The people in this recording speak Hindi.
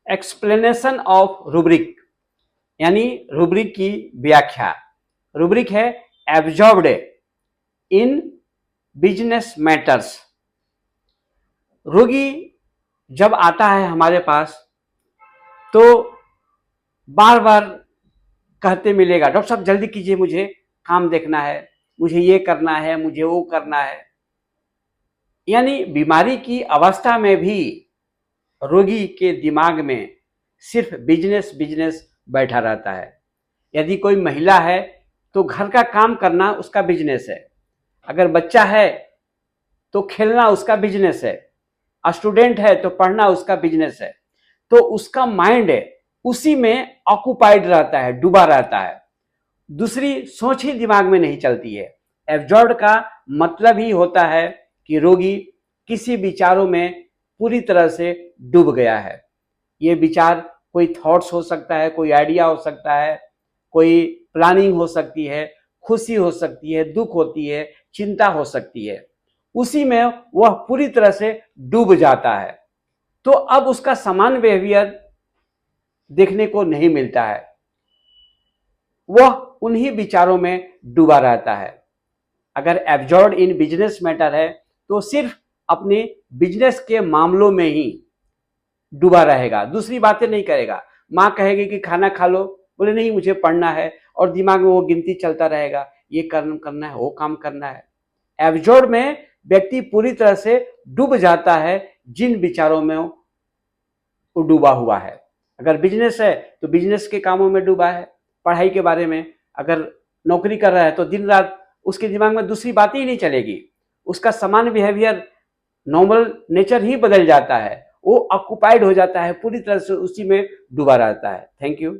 एक्सप्लेनेशन ऑफ रूब्रिक, यानी रूब्रिक की व्याख्या। रूब्रिक है एब्जॉर्ब्ड इन बिजनेस मैटर्स। रोगी जब आता है हमारे पास तो बार बार कहते मिलेगा, डॉक्टर साहब जल्दी कीजिए, मुझे काम देखना है, मुझे ये करना है, मुझे वो करना है। यानी बीमारी की अवस्था में भी रोगी के दिमाग में सिर्फ बिजनेस बिजनेस बैठा रहता है। यदि कोई महिला है तो घर का काम करना उसका बिजनेस है, अगर बच्चा है तो खेलना उसका बिजनेस है, स्टूडेंट है तो पढ़ना उसका बिजनेस है। तो उसका माइंड उसी में ऑक्युपाइड रहता है, डूबा रहता है, दूसरी सोच ही दिमाग में नहीं चलती है। एब्जॉर्ब का मतलब ही होता है कि रोगी किसी विचारों में पूरी तरह से डूब गया है। ये विचार कोई थॉट्स हो सकता है, कोई आइडिया हो सकता है, कोई प्लानिंग हो सकती है, खुशी हो सकती है, दुख होती है, चिंता हो सकती है, उसी में वह पूरी तरह से डूब जाता है। तो अब उसका समान बिहेवियर देखने को नहीं मिलता है, वह उन्हीं विचारों में डूबा रहता है। अगर एब्जॉर्ब इन बिजनेस मैटर है तो सिर्फ अपने बिजनेस के मामलों में ही डूबा रहेगा, दूसरी बातें नहीं करेगा। माँ कहेगी कि खाना खा लो, बोले नहीं मुझे पढ़ना है, और दिमाग में वो गिनती चलता रहेगा, ये कर्म करना है, वो काम करना है। एब्जॉर्ब में व्यक्ति पूरी तरह से डूब जाता है जिन विचारों में वो डूबा हुआ है। अगर बिजनेस है तो बिजनेस के कामों में डूबा है, पढ़ाई के बारे में, अगर नौकरी कर रहा है तो दिन रात उसके दिमाग में दूसरी बातें ही नहीं चलेगी, उसका समान बिहेवियर, नॉर्मल नेचर ही बदल जाता है, वो ऑक्युपाइड हो जाता है, पूरी तरह से उसी में डूबा रहता है। Thank you.